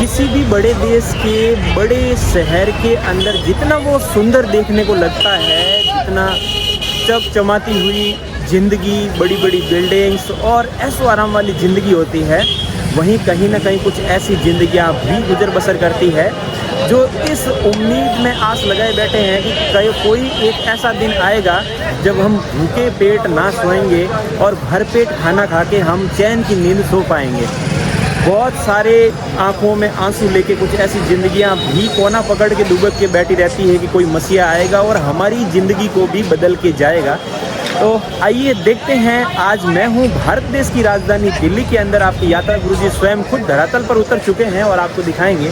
किसी भी बड़े देश के बड़े शहर के अंदर जितना वो सुंदर देखने को लगता है, जितना चमचमाती हुई ज़िंदगी, बड़ी बड़ी बिल्डिंग्स और ऐशो आराम वाली ज़िंदगी होती है, वहीं कहीं ना कहीं कुछ ऐसी ज़िंदगियाँ भी गुजर बसर करती है जो इस उम्मीद में आस लगाए बैठे हैं कि कोई एक ऐसा दिन आएगा जब हम भूखे पेट ना सोएंगे और भरपेट खाना खा के हम चैन की नींद सो पाएंगे। बहुत सारे आंखों में आंसू लेके कुछ ऐसी ज़िंदगियां भी कोना पकड़ के दुबक के बैठी रहती है कि कोई मसीहा आएगा और हमारी ज़िंदगी को भी बदल के जाएगा। तो आइए देखते हैं, आज मैं हूं भारत देश की राजधानी दिल्ली के अंदर। आपकी यात्रा गुरुजी स्वयं खुद धरातल पर उतर चुके हैं और आपको दिखाएंगे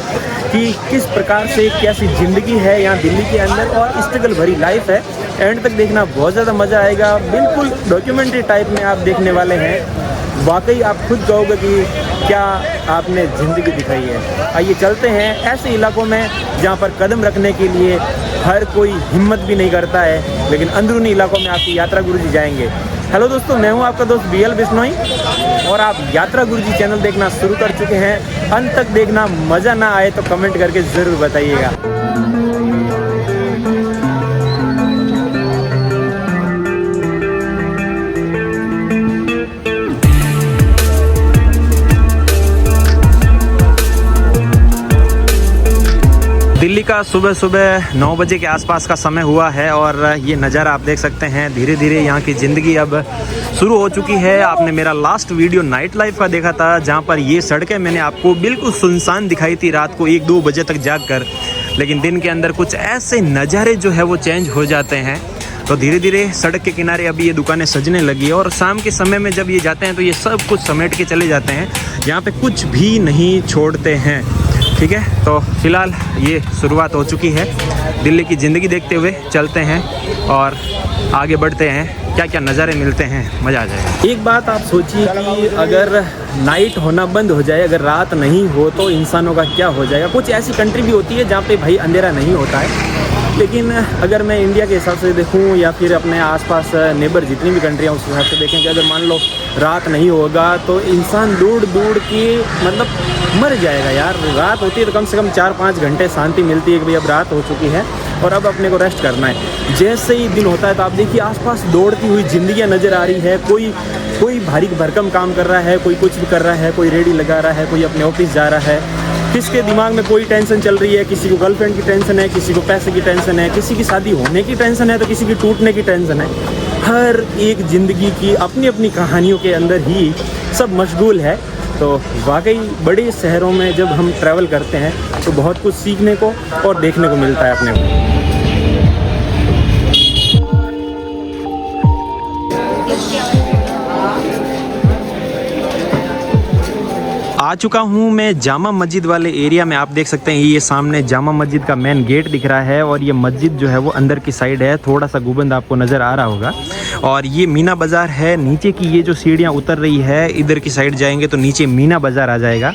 कि किस प्रकार से कैसी ज़िंदगी है यहाँ दिल्ली के अंदर और स्ट्रगल भरी लाइफ है। एंड तक देखना, बहुत ज़्यादा मज़ा आएगा। बिल्कुल डॉक्यूमेंट्री टाइप में आप देखने वाले हैं। वाकई आप खुद कहोगे कि क्या आपने ज़िंदगी दिखाई है। आइए चलते हैं ऐसे इलाकों में जहाँ पर कदम रखने के लिए हर कोई हिम्मत भी नहीं करता है, लेकिन अंदरूनी इलाकों में आपकी यात्रा गुरुजी जाएंगे। हेलो दोस्तों, मैं हूँ आपका दोस्त BL बिश्नोई और आप यात्रा गुरुजी चैनल देखना शुरू कर चुके हैं। अंत तक देखना, मज़ा ना आए तो कमेंट करके ज़रूर बताइएगा। दिल्ली का सुबह सुबह 9 बजे के आसपास का समय हुआ है और ये नज़ारा आप देख सकते हैं। धीरे धीरे यहाँ की ज़िंदगी अब शुरू हो चुकी है। आपने मेरा लास्ट वीडियो नाइट लाइफ का देखा था, जहाँ पर ये सड़कें मैंने आपको बिल्कुल सुनसान दिखाई थी रात को 1-2 बजे तक जाग कर। लेकिन दिन के अंदर कुछ ऐसे नज़ारे जो है वो चेंज हो जाते हैं। तो धीरे धीरे सड़क के किनारे अभी ये दुकानें सजने लगी है और शाम के समय में जब ये जाते हैं तो ये सब कुछ समेट के चले जाते हैं। यहाँ पे कुछ भी नहीं छोड़ते हैं। ठीक है, तो फिलहाल ये शुरुआत हो चुकी है। दिल्ली की ज़िंदगी देखते हुए चलते हैं और आगे बढ़ते हैं। क्या क्या नज़ारे मिलते हैं, मज़ा आ जाएगा। एक बात आप सोचिए कि अगर नाइट होना बंद हो जाए, अगर रात नहीं हो तो इंसानों का क्या हो जाएगा। कुछ ऐसी कंट्री भी होती है जहाँ पे भाई अंधेरा नहीं होता है, लेकिन अगर मैं इंडिया के हिसाब से देखूं या फिर अपने आसपास नेबर जितनी भी कंट्रियाँ उस हिसाब से देखें कि अगर मान लो रात नहीं होगा तो इंसान दौड़ दौड़ के मतलब मर जाएगा यार। रात होती है तो कम से कम 4-5 घंटे शांति मिलती है कि भाई अब रात हो चुकी है और अब अपने को रेस्ट करना है। जैसे ही दिन होता है तो आप देखिए आसपास दौड़ती हुई जिंदगियां नज़र आ रही है। कोई भारी भरकम काम कर रहा है, कोई कुछ भी कर रहा है, कोई रेडी लगा रहा है, कोई अपने ऑफिस जा रहा है। किसके दिमाग में कोई टेंशन चल रही है, किसी को गर्लफ्रेंड की टेंशन है, किसी को पैसे की टेंशन है, किसी की शादी होने की टेंशन है तो किसी की टूटने की टेंशन है। हर एक ज़िंदगी की अपनी अपनी कहानियों के अंदर ही सब मशगूल है। तो वाकई बड़े शहरों में जब हम ट्रैवल करते हैं तो बहुत कुछ सीखने को और देखने को मिलता है अपने को। आ चुका हूँ मैं जामा मस्जिद वाले एरिया में। आप देख सकते हैं ये सामने जामा मस्जिद का मेन गेट दिख रहा है और ये मस्जिद जो है वो अंदर की साइड है। थोड़ा सा गुंबद आपको नज़र आ रहा होगा और ये मीना बाज़ार है। नीचे की ये जो सीढ़ियाँ उतर रही है, इधर की साइड जाएंगे तो नीचे मीना बाज़ार आ जाएगा,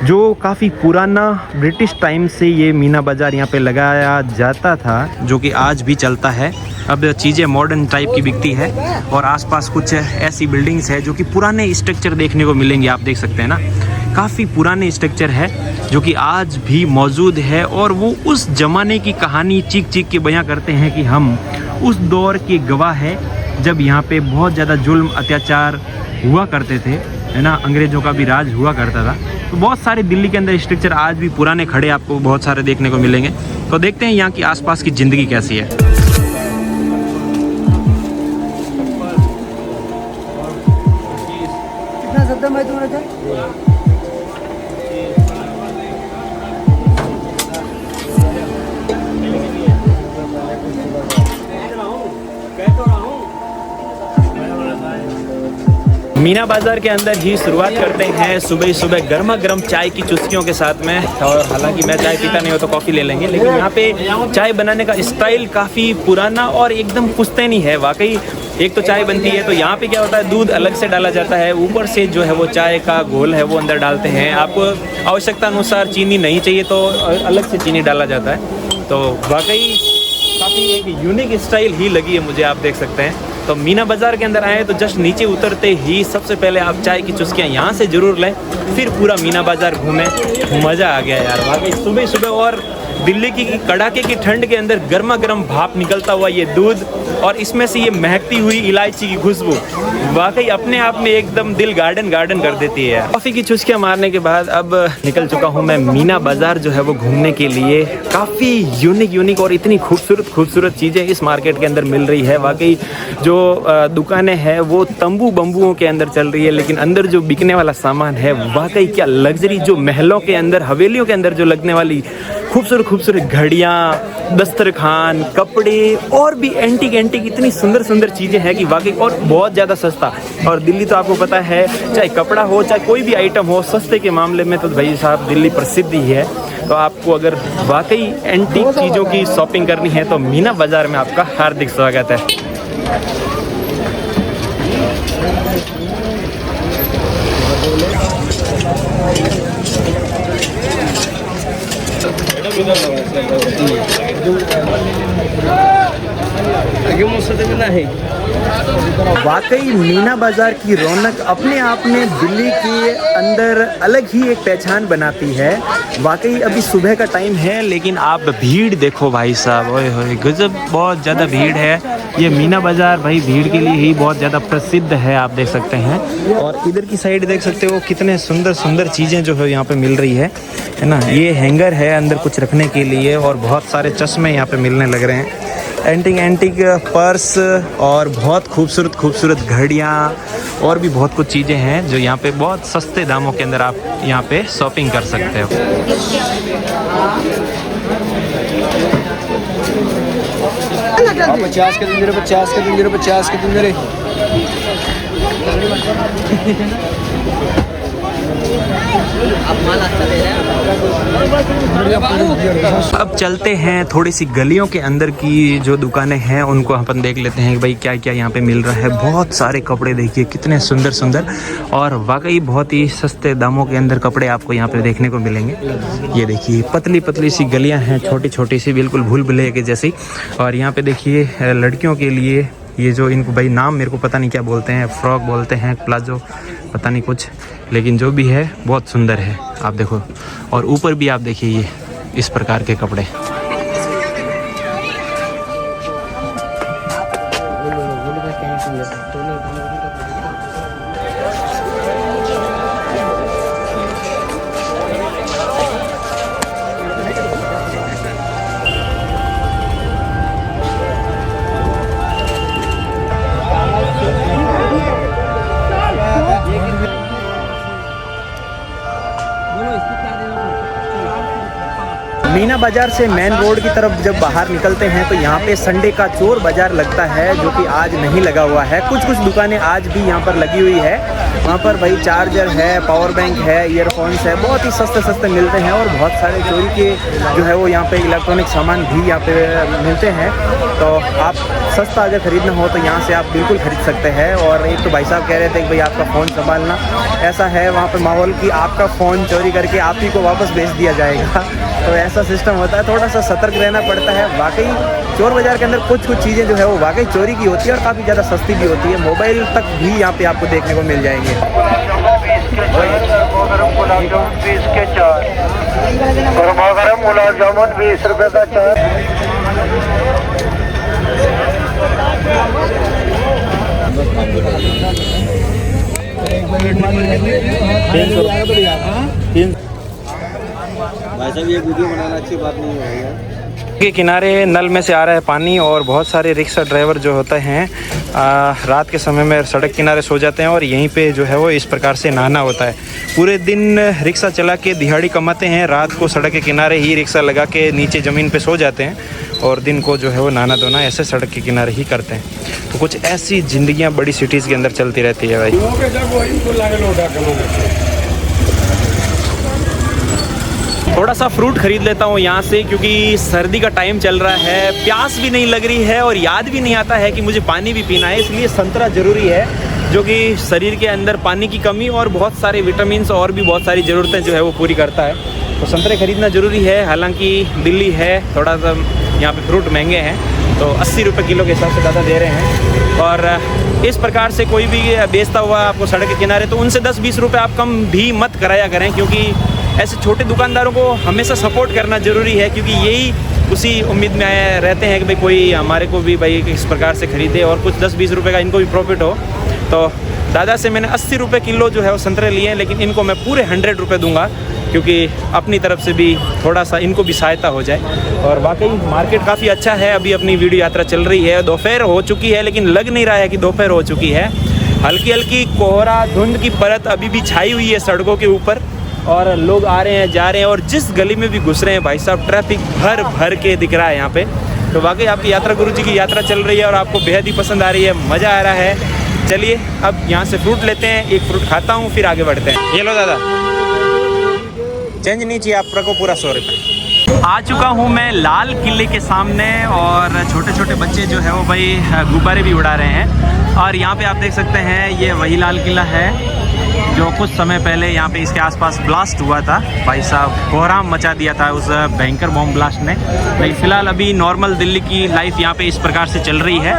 जो काफ़ी पुराना ब्रिटिश टाइम से ये मीना बाज़ार यहाँ पे लगाया जाता था, जो कि आज भी चलता है। अब चीज़ें मॉडर्न टाइप की बिकती है और आसपास कुछ ऐसी बिल्डिंग्स है जो कि पुराने स्ट्रक्चर देखने को मिलेंगे। आप देख सकते हैं ना, काफ़ी पुराने स्ट्रक्चर है जो कि आज भी मौजूद है और वो उस ज़माने की कहानी चीख चीख के बयां करते हैं कि हम उस दौर के गवाह हैं जब यहाँ पे बहुत ज़्यादा जुल्म अत्याचार हुआ करते थे, है ना। अंग्रेज़ों का भी राज हुआ करता था। तो बहुत सारे दिल्ली के अंदर स्ट्रक्चर आज भी पुराने खड़े आपको बहुत सारे देखने को मिलेंगे। तो देखते हैं यहाँ की आसपास की ज़िंदगी कैसी है। मीना बाज़ार के अंदर ही शुरुआत करते हैं सुबह सुबह गर्मा गर्म चाय की चुस्कियों के साथ में। और हालांकि मैं चाय पीता नहीं हो तो कॉफ़ी ले लेंगे, लेकिन यहाँ पे चाय बनाने का स्टाइल काफ़ी पुराना और एकदम पुश्तैनी है। वाकई एक तो चाय बनती है तो यहाँ पे क्या होता है, दूध अलग से डाला जाता है, ऊपर से जो है वो चाय का घोल है वो अंदर डालते हैं। आपको आवश्यकता अनुसार चीनी नहीं चाहिए तो अलग से चीनी डाला जाता है। तो वाकई काफ़ी एक यूनिक स्टाइल ही लगी है मुझे, आप देख सकते हैं। तो मीना बाज़ार के अंदर आए तो जस्ट नीचे उतरते ही सबसे पहले आप चाय की चुस्कियाँ यहाँ से ज़रूर लें, फिर पूरा मीना बाज़ार घूमें। मज़ा आ गया यार वाकई, सुबह सुबह और दिल्ली की कड़ाके की ठंड के अंदर गर्मा गर्म भाप निकलता हुआ ये दूध और इसमें से ये महकती हुई इलायची की खुशबू वाकई अपने आप में एकदम दिल गार्डन गार्डन कर देती है। कॉफ़ी की चुस्कियाँ मारने के बाद अब निकल चुका हूँ मैं मीना बाज़ार जो है वो घूमने के लिए। काफ़ी यूनिक और इतनी खूबसूरत चीज़ें इस मार्केट के अंदर मिल रही है। वाकई जो दुकानें हैं वो तंबू बम्बुओं के अंदर चल रही है, लेकिन अंदर जो बिकने वाला सामान है वाकई क्या लग्जरी, जो महलों के अंदर हवेलियों के अंदर जो लगने वाली खूबसूरत घड़ियाँ, दस्तरखान, कपड़े और भी एंटीक इतनी सुंदर चीज़ें हैं कि वाकई, और बहुत ज़्यादा सस्ता। और दिल्ली तो आपको पता है, चाहे कपड़ा हो चाहे कोई भी आइटम हो, सस्ते के मामले में तो भाई साहब दिल्ली प्रसिद्ध ही है। तो आपको अगर वाकई एंटीक चीज़ों की शॉपिंग करनी है तो मीना बाज़ार में आपका हार्दिक स्वागत है। वाकई मीना बाज़ार की रौनक अपने आप में दिल्ली के अंदर अलग ही एक पहचान बनाती है। वाकई अभी सुबह का टाइम है, लेकिन आप भीड़ देखो भाई साहब, ओए होए गजब, बहुत ज़्यादा भीड़ है। ये मीना बाज़ार भाई भीड़ के लिए ही बहुत ज़्यादा प्रसिद्ध है, आप देख सकते हैं। और इधर की साइड देख सकते हो कितने सुंदर चीज़ें जो है यहाँ पे मिल रही है ना। ये हैंगर है अंदर कुछ रखने के लिए और बहुत सारे चश्मे यहाँ पे मिलने लग रहे हैं। एंटीक पर्स और बहुत खूबसूरत घड़ियाँ और भी बहुत कुछ चीज़ें हैं जो यहाँ पे बहुत सस्ते दामों के अंदर आप यहाँ पे शॉपिंग कर सकते हो। 50 के दिन 50 के दिन 50 के दिन अब चलते हैं थोड़ी सी गलियों के अंदर की जो दुकानें हैं उनको अपन देख लेते हैं कि भाई क्या क्या यहाँ पे मिल रहा है। बहुत सारे कपड़े देखिए कितने सुंदर और वाकई बहुत ही सस्ते दामों के अंदर कपड़े आपको यहाँ पे देखने को मिलेंगे। ये देखिए पतली सी गलियाँ हैं, छोटी सी, बिल्कुल भूल भुलैया के जैसी। और यहाँ पे देखिए लड़कियों के लिए ये जो इनको भाई नाम मेरे को पता नहीं क्या बोलते हैं, फ्रॉक बोलते हैं, प्लाजो, पता नहीं कुछ, लेकिन जो भी है बहुत सुंदर है, आप देखो। और ऊपर भी आप देखिए ये इस प्रकार के कपड़े। मीना बाज़ार से मेन रोड की तरफ जब बाहर निकलते हैं तो यहाँ पे संडे का चोर बाज़ार लगता है, जो कि आज नहीं लगा हुआ है। कुछ दुकानें आज भी यहाँ पर लगी हुई है। वहाँ पर भाई चार्जर है, पावर बैंक है, ईयरफोन्स है, बहुत ही सस्ते मिलते हैं। और बहुत सारे चोरी के जो है वो यहाँ पे इलेक्ट्रॉनिक सामान भी यहाँ पे मिलते हैं। तो आप सस्ता अगर ख़रीदना हो तो यहाँ से आप बिल्कुल ख़रीद सकते हैं। और एक तो भाई साहब कह रहे थे कि भाई आपका फ़ोन संभालना, ऐसा है वहाँ पर माहौल कि आपका फ़ोन चोरी करके आप ही को वापस भेज दिया जाएगा। तो ऐसा सिस्टम होता है, थोड़ा सा सतर्क रहना पड़ता है। वाकई चोर बाज़ार के अंदर कुछ चीज़ें जो है वो वाकई चोरी की होती है और काफ़ी ज़्यादा सस्ती भी होती है। मोबाइल तक भी यहाँ पे आपको देखने को मिल जाएंगे। गुलाब जामुन 20 रुपये का 4 भाई साहब ये वीडियो बनाना अच्छी बात नहीं है यार। के किनारे नल में से आ रहा है पानी और बहुत सारे रिक्शा ड्राइवर जो होते हैं रात के समय में सड़क किनारे सो जाते हैं और यहीं पे जो है वो इस प्रकार से नहाना होता है। पूरे दिन रिक्शा चला के दिहाड़ी कमाते हैं, रात को सड़क के किनारे ही रिक्शा लगा के नीचे ज़मीन पे सो जाते हैं और दिन को जो है वो नहाना धोना ऐसे सड़क के किनारे ही करते हैं। तो कुछ ऐसी ज़िंदगियाँ बड़ी सिटीज़ के अंदर चलती रहती है भाई। थोड़ा सा फ्रूट खरीद लेता हूँ यहाँ से, क्योंकि सर्दी का टाइम चल रहा है, प्यास भी नहीं लग रही है और याद भी नहीं आता है कि मुझे पानी भी पीना है। इसलिए संतरा ज़रूरी है, जो कि शरीर के अंदर पानी की कमी और बहुत सारे विटामिन्स और भी बहुत सारी ज़रूरतें जो है वो पूरी करता है। तो संतरे खरीदना ज़रूरी है। हालांकि दिल्ली है, थोड़ा सा यहाँ पे फ्रूट महंगे हैं, तो 80 रुपये किलो के हिसाब से दादा दे रहे हैं। और इस प्रकार से कोई भी बेचता हुआ आपको सड़क के किनारे, तो उनसे 10-20 रुपये आप कम भी मत कराया करें, क्योंकि ऐसे छोटे दुकानदारों को हमेशा सपोर्ट करना ज़रूरी है, क्योंकि यही उसी उम्मीद में रहते हैं कि भाई कोई हमारे को भी भाई इस प्रकार से ख़रीदे और कुछ 10-20 रुपये का इनको भी प्रॉफिट हो। तो दादा से मैंने 80 रुपये किलो जो है वो संतरे लिए हैं, लेकिन इनको मैं पूरे 100 रुपये दूंगा, क्योंकि अपनी तरफ से भी थोड़ा सा इनको भी सहायता हो जाए। और वाकई मार्केट काफ़ी अच्छा है। अभी अपनी वीडियो यात्रा चल रही है, दोपहर हो चुकी है, लेकिन लग नहीं रहा है कि दोपहर हो चुकी है। हल्की हल्की कोहरा धुंध की परत अभी भी छाई हुई है सड़कों के ऊपर, और लोग आ रहे हैं जा रहे हैं, और जिस गली में भी घुस रहे हैं भाई साहब ट्रैफिक भर भर के दिख रहा है यहाँ पे। तो वाकई आपकी यात्रा गुरु जी की यात्रा चल रही है और आपको बेहद ही पसंद आ रही है, मज़ा आ रहा है। चलिए अब यहाँ से फ्रूट लेते हैं, एक फ्रूट खाता हूँ, फिर आगे बढ़ते हैं। ये लो दादा, चेंज नहीं चाहिए आपको, पूरा 100 रुपये। आ चुका हूँ मैं लाल किले के सामने, और छोटे छोटे बच्चे जो है वो भाई गुब्बारे भी उड़ा रहे हैं। और यहाँ पे आप देख सकते हैं ये वही लाल किला है जो कुछ समय पहले यहाँ पे इसके आसपास ब्लास्ट हुआ था। भाई साहब कोहराम मचा दिया था उस भयंकर बॉम्ब ब्लास्ट ने। लेकिन फ़िलहाल अभी नॉर्मल दिल्ली की लाइफ यहाँ पे इस प्रकार से चल रही है।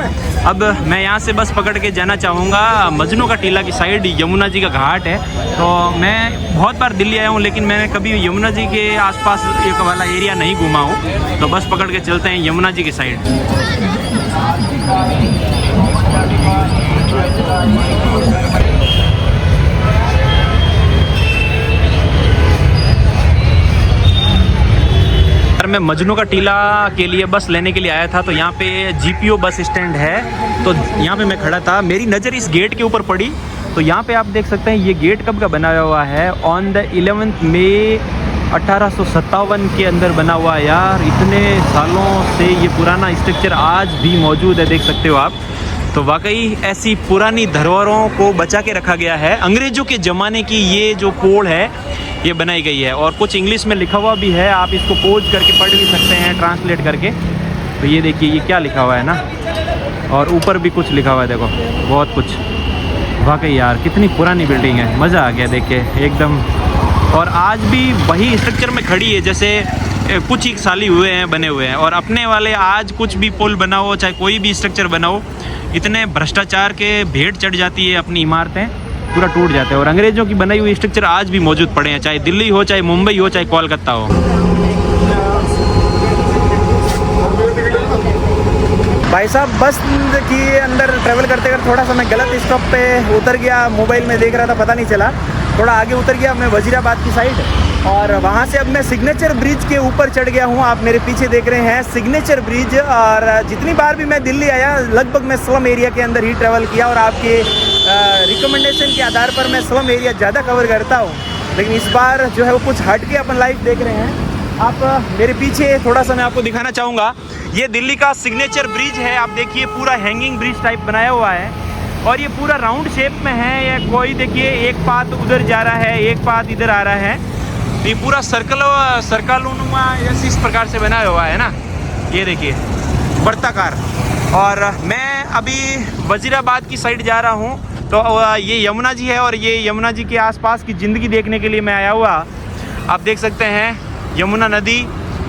अब मैं यहाँ से बस पकड़ के जाना चाहूँगा मजनू का टीला की साइड, यमुना जी का घाट है। तो मैं बहुत बार दिल्ली आया हूँ, लेकिन मैंने कभी यमुना जी के आसपास एक वाला एरिया नहीं घूमा हूँ। तो बस पकड़ के चलते हैं यमुना जी की साइड। मैं मजनू का टीला के लिए बस लेने के लिए आया था। तो यहाँ पे जीपीओ बस स्टैंड है, तो यहाँ पे मैं खड़ा था, मेरी नज़र इस गेट के ऊपर पड़ी। तो यहाँ पे आप देख सकते हैं ये गेट कब का बनाया हुआ है, ऑन द 11 मई 1857 के अंदर बना हुआ है। यार इतने सालों से ये पुराना स्ट्रक्चर आज भी मौजूद है, देख सकते हो आप। तो वाकई ऐसी पुरानी धरोहरों को बचा के रखा गया है। अंग्रेज़ों के ज़माने की ये जो पोल है ये बनाई गई है, और कुछ इंग्लिश में लिखा हुआ भी है, आप इसको पोज करके पढ़ भी सकते हैं ट्रांसलेट करके। तो ये देखिए ये क्या लिखा हुआ है ना, और ऊपर भी कुछ लिखा हुआ है, देखो बहुत कुछ। वाकई यार कितनी पुरानी बिल्डिंग है, मज़ा आ गया देख के एकदम। और आज भी वही स्ट्रक्चर में खड़ी है, जैसे कुछ ही साल ही हुए हैं बने हुए हैं। और अपने वाले आज कुछ भी पुल बनाओ, चाहे कोई भी स्ट्रक्चर बनाओ, इतने भ्रष्टाचार के भेंट चढ़ जाती है अपनी इमारतें, पूरा टूट जाते हैं। और अंग्रेज़ों की बनाई हुई स्ट्रक्चर आज भी मौजूद पड़े हैं, चाहे दिल्ली हो, चाहे मुंबई हो, चाहे कोलकाता हो। भाई साहब बस के अंदर ट्रैवल करते करते थोड़ा सा मैं गलत स्टॉप पे उतर गया, मोबाइल में देख रहा था पता नहीं चला, थोड़ा आगे उतर गया मैं वजीराबाद की साइड, और वहाँ से अब मैं सिग्नेचर ब्रिज के ऊपर चढ़ गया हूँ। आप मेरे पीछे देख रहे हैं सिग्नेचर ब्रिज। और जितनी बार भी मैं दिल्ली आया लगभग मैं स्लम एरिया के अंदर ही ट्रैवल किया, और आपके रिकमेंडेशन के आधार पर मैं स्लम एरिया ज़्यादा कवर करता हूँ। लेकिन इस बार जो है वो कुछ हट के अपन लाइव देख रहे हैं। आप मेरे पीछे थोड़ा सा मैं आपको दिखाना चाहूँगा, ये दिल्ली का सिग्नेचर ब्रिज है। आप देखिए पूरा हैंगिंग ब्रिज टाइप बनाया हुआ है, और ये पूरा राउंड शेप में है। ये कोई देखिए एक पाथ उधर जा रहा है, एक पाथ इधर आ रहा है, तो ये पूरा सर्कलनुमा इस प्रकार से बनाया हुआ है ना, ये देखिए वर्ताकार। और मैं अभी वजीराबाद की साइड जा रहा हूँ। तो ये यमुना जी है, और ये यमुना जी के आसपास की ज़िंदगी देखने के लिए मैं आया हुआ। आप देख सकते हैं यमुना नदी,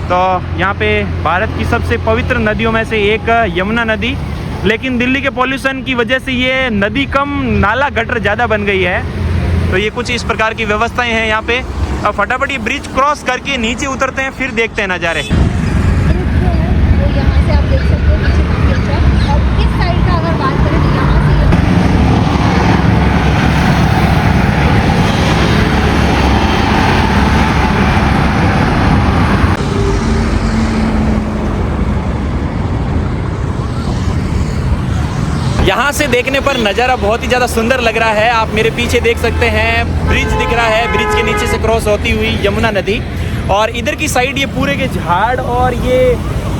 तो यहाँ पे भारत की सबसे पवित्र नदियों में से एक यमुना नदी। लेकिन दिल्ली के पॉल्यूशन की वजह से ये नदी कम, नाला गटर ज़्यादा बन गई है। तो ये कुछ इस प्रकार की व्यवस्थाएं हैं यहाँ पे। अब फटाफट ये ब्रिज क्रॉस करके नीचे उतरते हैं, फिर देखते हैं नज़ारे। यहाँ से आप देख सकते हो पीछे मंदिर, और इस साइड का अगर बात करें तो यहाँ से यहाँ से देखने पर नज़ारा बहुत ही ज़्यादा सुंदर लग रहा है। आप मेरे पीछे देख सकते हैं ब्रिज दिख रहा है, ब्रिज के नीचे से क्रॉस होती हुई यमुना नदी, और इधर की साइड ये पूरे के झाड़ और ये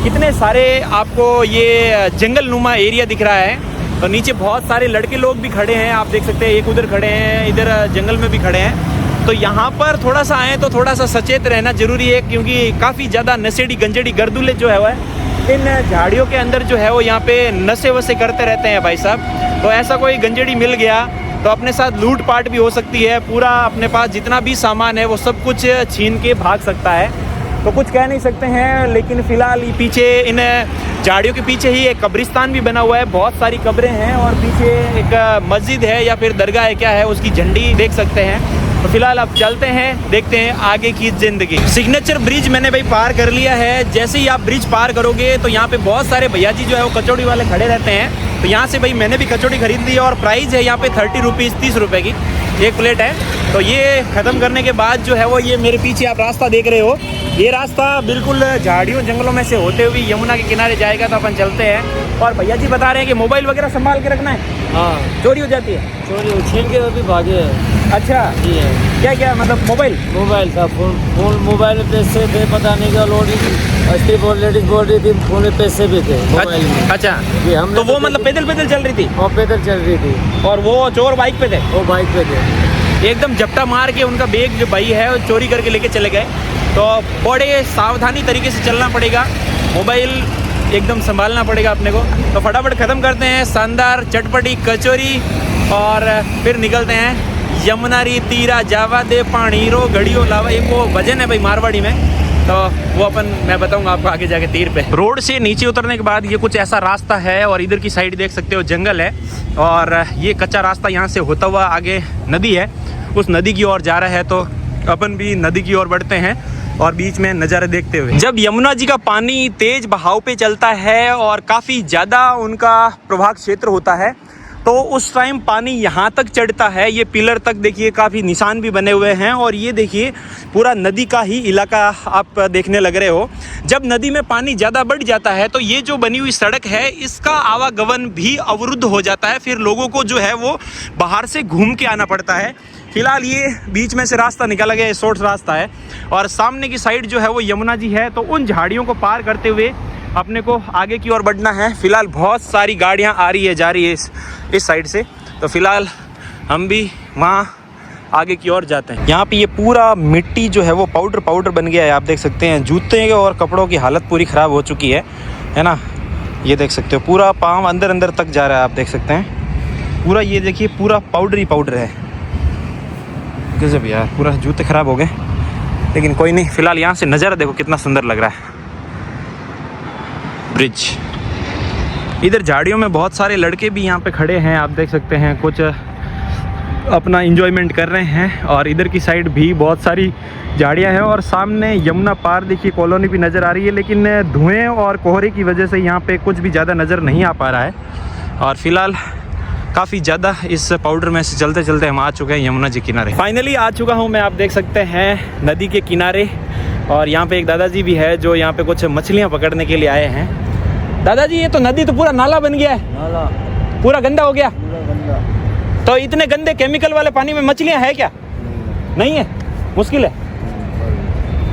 कितने सारे आपको ये जंगल नुमा एरिया दिख रहा है। तो नीचे बहुत सारे लड़के लोग भी खड़े हैं, आप देख सकते हैं, एक उधर खड़े हैं, इधर जंगल में भी खड़े हैं। तो यहाँ पर थोड़ा सा आए तो थोड़ा सा सचेत रहना जरूरी है, क्योंकि काफ़ी ज़्यादा नशेड़ी गंजेड़ी गर्दुले जो है वह इन झाड़ियों के अंदर जो है वो यहाँ पे नशे वशे करते रहते हैं भाई साहब। तो ऐसा कोई गंजेड़ी मिल गया तो अपने साथ लूट पाट भी हो सकती है, पूरा अपने पास जितना भी सामान है वो सब कुछ छीन के भाग सकता है। तो कुछ कह नहीं सकते हैं। लेकिन फ़िलहाल पीछे इन झाड़ियों के पीछे ही एक कब्रिस्तान भी बना हुआ है, बहुत सारी कब्रें हैं और पीछे एक मस्जिद है या फिर दरगाह है, क्या है, उसकी झंडी देख सकते हैं। तो फिलहाल अब चलते हैं, देखते हैं आगे की ज़िंदगी। सिग्नेचर ब्रिज मैंने भाई पार कर लिया है। जैसे ही आप ब्रिज पार करोगे तो यहाँ पे बहुत सारे भैया जी जो है वो कचौड़ी वाले खड़े रहते हैं। तो यहाँ से भाई मैंने भी कचौड़ी खरीद ली और प्राइस है यहाँ पे 30 रुपीज़, 30 रुपये की एक प्लेट है। तो ये ख़त्म करने के बाद जो है वो ये मेरे पीछे आप रास्ता देख रहे हो, ये रास्ता बिल्कुल झाड़ियों जंगलों में से होते हुए यमुना के किनारे जाएगा। तो अपन चलते हैं और भैया जी बता रहे हैं कि मोबाइल वगैरह संभाल के रखना है। हाँ, चोरी हो जाती है, चोरी छीन के अभी भागे है। अच्छा जी है। क्या क्या मतलब मोबाइल था, फोन मोबाइल में पैसे थे, पता नहीं क्या लेडीज बोल रही थी फोन में पैसे भी थे मोबाइल में। अच्छा जी, हम तो वो मतलब पैदल चल रही थी और पैदल चल रही थी और वो चोर बाइक पे थे, वो बाइक पे थे। एकदम झपटा मार के उनका बैग जो भाई है वो चोरी करके लेके चले गए। तो बड़े सावधानी तरीके से चलना पड़ेगा, मोबाइल एकदम संभालना पड़ेगा अपने को। तो फटाफट ख़त्म करते हैं शानदार चटपटी कचौरी और फिर निकलते हैं। यमुनारी तीरा जावा दे पानी रो घड़ियों लावा, एक वो भजन है भाई मारवाड़ी में, तो वो मैं बताऊंगा आपको आगे जाके तीर पे। रोड से नीचे उतरने के बाद ये कुछ ऐसा रास्ता है और इधर की साइड देख सकते हो जंगल है और ये कच्चा रास्ता यहाँ से होता हुआ आगे नदी है, उस नदी की ओर जा रहा है। तो अपन भी नदी की ओर बढ़ते हैं और बीच में नज़ारे देखते हुए। जब यमुना जी का पानी तेज बहाव पे चलता है और काफ़ी ज़्यादा उनका प्रभाव क्षेत्र होता है तो उस टाइम पानी यहाँ तक चढ़ता है। ये पिलर तक देखिए काफ़ी निशान भी बने हुए हैं और ये देखिए पूरा नदी का ही इलाका आप देखने लग रहे हो। जब नदी में पानी ज़्यादा बढ़ जाता है तो ये जो बनी हुई सड़क है इसका आवागमन भी अवरुद्ध हो जाता है, फिर लोगों को जो है वो बाहर से घूम के आना पड़ता है। फिलहाल ये बीच में से रास्ता निकाला गया, शॉर्ट रास्ता है और सामने की साइड जो है वो यमुना जी है। तो उन झाड़ियों को पार करते हुए अपने को आगे की ओर बढ़ना है। फिलहाल बहुत सारी गाड़ियां आ रही है जा रही है इस साइड से, तो फिलहाल हम भी वहाँ आगे की ओर जाते हैं। यहाँ पे ये पूरा मिट्टी जो है वो पाउडर बन गया है, आप देख सकते हैं। जूते और कपड़ों की हालत पूरी ख़राब हो चुकी है ना। ये देख सकते हो पूरा पाँव अंदर तक जा रहा है, आप देख सकते हैं पूरा। ये देखिए पूरा पाउडर ही पाउडर है, गजब यार, पूरा जूते ख़राब हो गए। लेकिन कोई नहीं, फ़िलहाल यहाँ से नज़ारा देखो कितना सुंदर लग रहा है। ब्रिज, इधर झाड़ियों में बहुत सारे लड़के भी यहाँ पे खड़े हैं, आप देख सकते हैं, कुछ अपना एंजॉयमेंट कर रहे हैं। और इधर की साइड भी बहुत सारी झाड़ियाँ हैं और सामने यमुना पार देखिए कॉलोनी भी नज़र आ रही है। लेकिन धुएं और कोहरे की वजह से यहाँ पे कुछ भी ज़्यादा नज़र नहीं आ पा रहा है। और फिलहाल काफ़ी ज़्यादा इस पाउडर में से चलते चलते हम आ चुके हैं यमुना जी किनारे। फाइनली आ चुका हूँ मैं, आप देख सकते हैं नदी के किनारे। और यहाँ पे एक दादाजी भी है जो यहाँ पे कुछ मछलियाँ पकड़ने के लिए आए हैं। दादाजी ये तो नदी तो पूरा नाला बन गया है, नाला पूरा गंदा हो गया। पूरा गंदा। तो इतने गंदे केमिकल वाले पानी में मछलियाँ है क्या? नहीं है, मुश्किल है।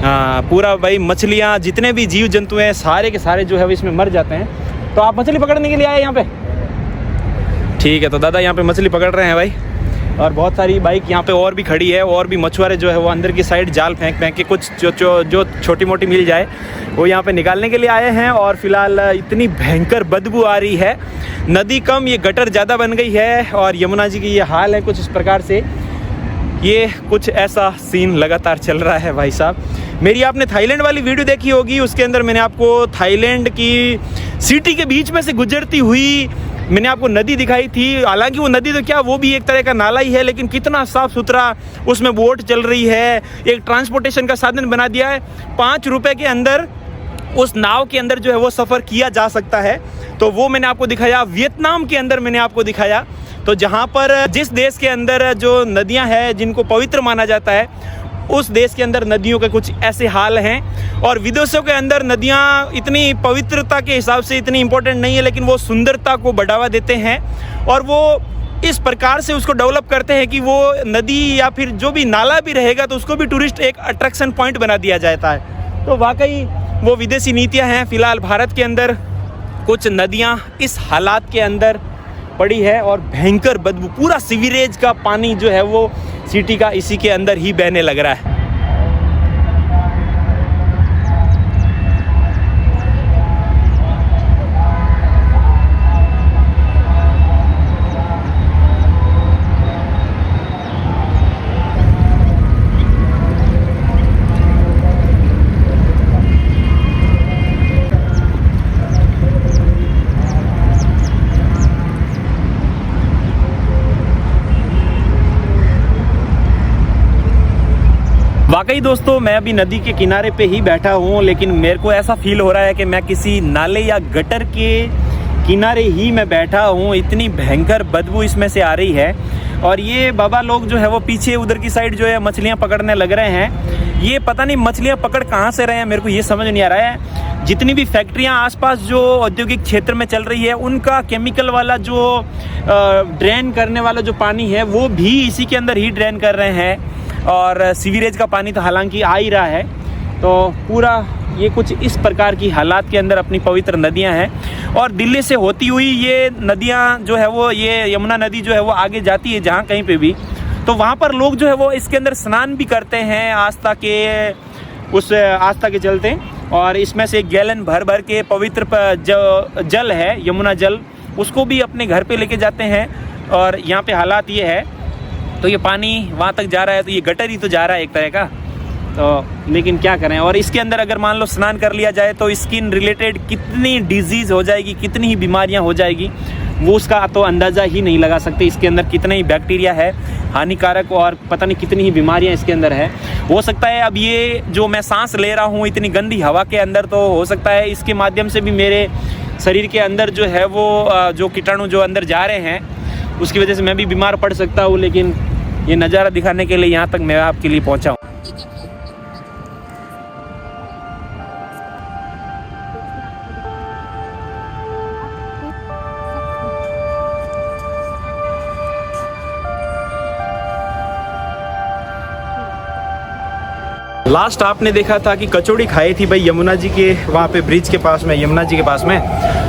हाँ, पूरा भाई मछलियाँ जितने भी जीव जंतु हैं सारे के सारे जो है वो इसमें मर जाते हैं। तो आप मछली पकड़ने के लिए आए यहाँ पे? ठीक है, तो दादा यहाँ पे मछली पकड़ रहे हैं भाई। और बहुत सारी बाइक यहाँ पे और भी खड़ी है और भी मछुआरे जो है वो अंदर की साइड जाल फेंक के कुछ जो छोटी मोटी मिल जाए वो यहाँ पे निकालने के लिए आए हैं। और फिलहाल इतनी भयंकर बदबू आ रही है, नदी कम ये गटर ज़्यादा बन गई है और यमुना जी की ये हाल है कुछ इस प्रकार से। ये कुछ ऐसा सीन लगातार चल रहा है भाई साहब। मेरी आपने थाईलैंड वाली वीडियो देखी होगी, उसके अंदर मैंने आपको थाईलैंड की सिटी के बीच में से गुजरती हुई मैंने आपको नदी दिखाई थी। हालांकि वो नदी तो क्या, वो भी एक तरह का नाला ही है, लेकिन कितना साफ़ सुथरा उसमें बोट चल रही है, एक ट्रांसपोर्टेशन का साधन बना दिया है। 5 रुपए के अंदर उस नाव के अंदर जो है वो सफ़र किया जा सकता है। तो वो मैंने आपको दिखाया। वियतनाम के अंदर मैंने आपको दिखाया, तो जहाँ पर जिस देश के अंदर जो नदियाँ हैं जिनको पवित्र माना जाता है उस देश के अंदर नदियों के कुछ ऐसे हाल हैं। और विदेशों के अंदर नदियाँ इतनी पवित्रता के हिसाब से इतनी इम्पोर्टेंट नहीं है, लेकिन वो सुंदरता को बढ़ावा देते हैं और वो इस प्रकार से उसको डेवलप करते हैं कि वो नदी या फिर जो भी नाला भी रहेगा तो उसको भी टूरिस्ट एक अट्रैक्शन पॉइंट बना दिया जाता है। तो वाकई वो विदेशी नीतियाँ हैं। फिलहाल भारत के अंदर कुछ नदियाँ इस हालात के अंदर पड़ी है और भयंकर बदबू, पूरा सीवरेज का पानी जो है वो सिटी का इसी के अंदर ही बहने लग रहा है। वाकई दोस्तों मैं अभी नदी के किनारे पे ही बैठा हूँ, लेकिन मेरे को ऐसा फील हो रहा है कि मैं किसी नाले या गटर के किनारे ही मैं बैठा हूँ। इतनी भयंकर बदबू इसमें से आ रही है। और ये बाबा लोग जो है वो पीछे उधर की साइड जो है मछलियाँ पकड़ने लग रहे हैं। ये पता नहीं मछलियाँ पकड़ कहाँ से रहे हैं, मेरे को ये समझ नहीं आ रहा है। जितनी भी फैक्ट्रियाँ आसपास जो औद्योगिक क्षेत्र में चल रही है, उनका केमिकल वाला जो ड्रेन करने वाला जो पानी है वो भी इसी के अंदर ही ड्रेन कर रहे हैं। और सीवरेज का पानी तो हालांकि आ ही रहा है। तो पूरा ये कुछ इस प्रकार की हालात के अंदर अपनी पवित्र नदियां हैं। और दिल्ली से होती हुई ये नदियां जो है वो, ये यमुना नदी जो है वो आगे जाती है जहाँ कहीं पे भी, तो वहाँ पर लोग जो है वो इसके अंदर स्नान भी करते हैं आस्था के चलते। और इसमें से गैलन भर भर के पवित्र जो जल है, यमुना जल, उसको भी अपने घर पे लेके जाते हैं। और यहाँ पे हालात ये है, तो ये पानी वहाँ तक जा रहा है, तो ये गटर ही तो जा रहा है एक तरह का। तो लेकिन क्या करें। और इसके अंदर अगर मान लो स्नान कर लिया जाए तो स्किन रिलेटेड कितनी डिजीज़ हो जाएगी, कितनी ही बीमारियां हो जाएगी, वो उसका तो अंदाज़ा ही नहीं लगा सकते। इसके अंदर कितने ही बैक्टीरिया है हानिकारक, और पता नहीं कितनी ही बीमारियां इसके अंदर है। हो सकता है अब ये जो मैं सांस ले रहा हूँ इतनी गंदी हवा के अंदर, तो हो सकता है इसके माध्यम से भी मेरे शरीर के अंदर जो है वो जो कीटाणु जो अंदर जा रहे हैं, उसकी वजह से मैं भी बीमार पड़ सकता हूँ। लेकिन ये नज़ारा दिखाने के लिए यहाँ तक मैं आपके लिए पहुँचा हूँ। लास्ट आपने देखा था कि कचौड़ी खाई थी भाई यमुना जी के वहाँ पे ब्रिज के पास में, यमुना जी के पास में।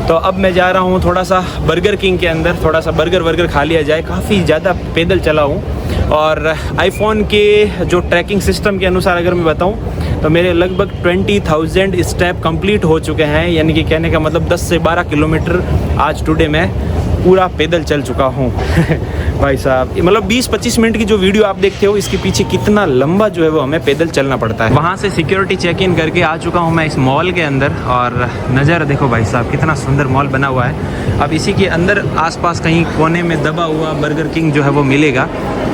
तो अब मैं जा रहा हूँ थोड़ा सा बर्गर किंग के अंदर, थोड़ा सा बर्गर खा लिया जाए। काफ़ी ज़्यादा पैदल चला हूँ। और आईफोन के जो ट्रैकिंग सिस्टम के अनुसार अगर मैं बताऊँ तो मेरे लगभग 20,000 स्टेप कंप्लीट हो चुके हैं। यानी कि कहने का मतलब 10 से 12 किलोमीटर आज टुडे मैं पूरा पैदल चल चुका हूँ। भाई साहब, मतलब 20-25 मिनट की जो वीडियो आप देखते हो, इसके पीछे कितना लंबा जो है वो हमें पैदल चलना पड़ता है। वहाँ से सिक्योरिटी चेक इन करके आ चुका हूँ मैं इस मॉल के अंदर। और नज़ारा देखो भाई साहब, कितना सुंदर मॉल बना हुआ है। अब इसी के अंदर आसपास कहीं कोने में दबा हुआ बर्गर किंग जो है वो मिलेगा,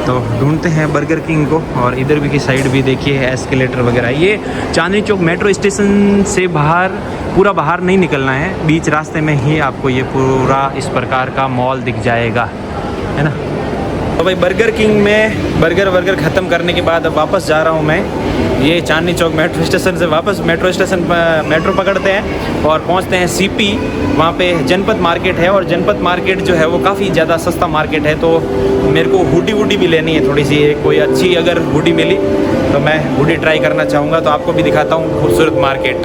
तो ढूंढते हैं बर्गर किंग को। और इधर भी की साइड भी देखिए एस्केलेटर वगैरह। ये चांदनी चौक मेट्रो स्टेशन से पूरा बाहर नहीं निकलना है, बीच रास्ते में ही आपको ये पूरा इस प्रकार का मॉल दिख जाएगा, है ना। तो भाई बर्गर किंग में बर्गर ख़त्म करने के बाद अब वापस जा रहा हूँ मैं। ये चांदनी चौक मेट्रो स्टेशन से वापस मेट्रो स्टेशन पर मेट्रो पकड़ते हैं और पहुँचते हैं सीपी। वहाँ पे जनपद मार्केट है, और जनपद मार्केट जो है वो काफ़ी ज़्यादा सस्ता मार्केट है। तो मेरे को हुडी भी लेनी है थोड़ी सी। कोई अच्छी अगर हुडी मिली तो मैं हुडी ट्राई करना चाहूँगा। तो आपको भी दिखाता हूँ खूबसूरत मार्केट।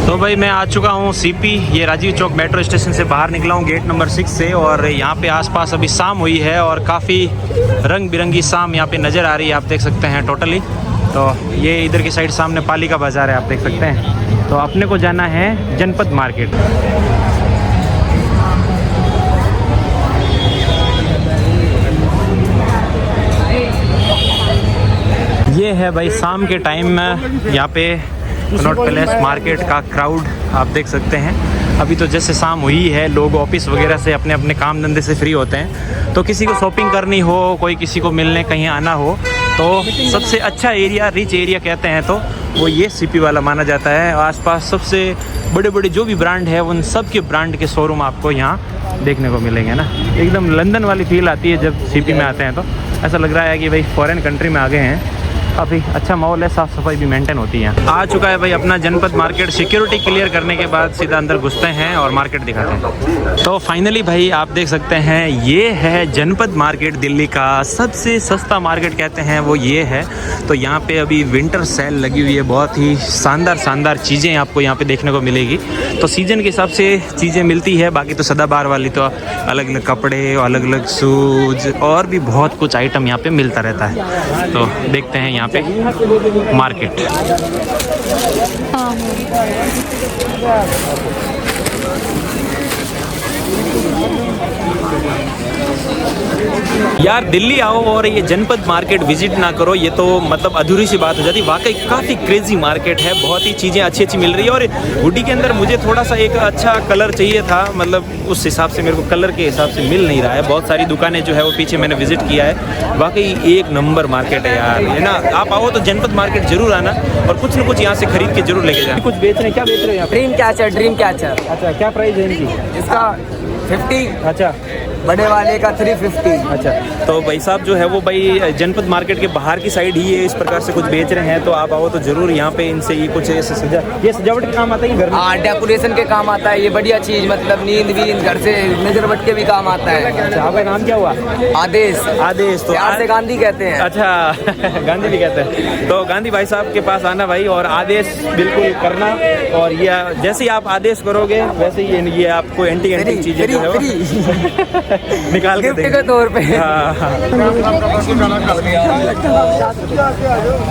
तो भाई मैं आ चुका हूँ सीपी। ये राजीव चौक मेट्रो स्टेशन से बाहर निकला हूँ गेट नंबर 6 से। और यहाँ पे आसपास अभी शाम हुई है और काफ़ी रंग बिरंगी शाम यहाँ पे नज़र आ रही है, आप देख सकते हैं टोटली। तो ये इधर की साइड सामने पालिका बाज़ार है, आप देख सकते हैं। तो अपने को जाना है जनपद मार्केट। ये है भाई शाम के टाइम में यहाँ पे कनॉट पैलेस मार्केट का क्राउड आप देख सकते हैं। अभी तो जैसे शाम हुई है, लोग ऑफिस वगैरह से अपने अपने काम धंधे से फ्री होते हैं। तो किसी को शॉपिंग करनी हो, कोई किसी को मिलने कहीं आना हो, तो सबसे अच्छा एरिया, रिच एरिया कहते हैं तो वो ये सीपी वाला माना जाता है। आसपास सबसे बड़े बड़े जो भी ब्रांड है उन सब के ब्रांड के शोरूम आपको यहाँ देखने को मिलेंगे ना। एकदम लंदन वाली फील आती है जब सीपी में आते हैं। तो ऐसा लग रहा है कि भाई फॉरेन कंट्री में आ गए हैं। काफ़ी अच्छा माहौल है, साफ़ सफाई भी मेंटेन होती है। आ चुका है भाई अपना जनपद मार्केट। सिक्योरिटी क्लियर करने के बाद सीधा अंदर घुसते हैं और मार्केट दिखाते हैं। तो फाइनली भाई आप देख सकते हैं, ये है जनपद मार्केट। दिल्ली का सबसे सस्ता मार्केट कहते हैं वो ये है। तो यहाँ पे अभी विंटर सेल लगी हुई है, बहुत ही शानदार चीज़ें आपको यहाँ पे देखने को मिलेगी। तो सीजन के हिसाब से चीज़ें मिलती है, बाकी तो सदाबहार वाली तो अलग अलग कपड़े, अलग अलग शूज और भी बहुत कुछ आइटम यहाँ पे मिलता रहता है। तो देखते हैं यहाँ पे मार्केट। यार दिल्ली आओ और ये जनपद मार्केट विजिट ना करो, ये तो मतलब अधूरी सी बात हो जाती। वाकई काफ़ी क्रेजी मार्केट है, बहुत ही चीज़ें अच्छी अच्छी मिल रही है। और हुडी के अंदर मुझे थोड़ा सा एक अच्छा कलर चाहिए था, मतलब उस हिसाब से मेरे को कलर के हिसाब से मिल नहीं रहा है। बहुत सारी दुकानें जो है वो पीछे मैंने विजिट किया है, वाकई एक नंबर मार्केट है यार, है ना। आप आओ तो जनपद मार्केट जरूर आना और कुछ ना कुछ यहाँ से खरीद के जरूर लेके जाना। कुछ बेच रहे हैं, क्या बेच रहे हैं यहाँ पे? Dream catcher, dream catcher. अच्छा, क्या प्राइस है इनकी? इसका 50, अच्छा बड़े वाले का 350। अच्छा, तो भाई साहब जो है वो भाई जनपद मार्केट के बाहर की साइड ही है, इस प्रकार से कुछ बेच रहे हैं। तो आप आओ तो जरूर यहाँ पे इनसे ये कुछ ऐसे ये सजावट के काम आता है घर में? हाँ, डेकोरेशन के काम आता है ये, बढ़िया चीज, मतलब नींद वींद घर से नजर बट के भी काम आता है। अच्छा, आपका नाम क्या हुआ? आदेश। आदेश। तो प्यार से गांधी कहते हैं। अच्छा गांधी भी कहते हैं। तो गांधी भाई साहब के पास आना भाई और आदेश बिल्कुल करना। और ये जैसे ही आप आदेश करोगे वैसे ही ये आपको एंटी चीजें जो है वो निकाल के गिफ्ट के तौर पे। हाँ हाँ।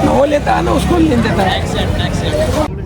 वो लेता है ना, उसको ले देता है।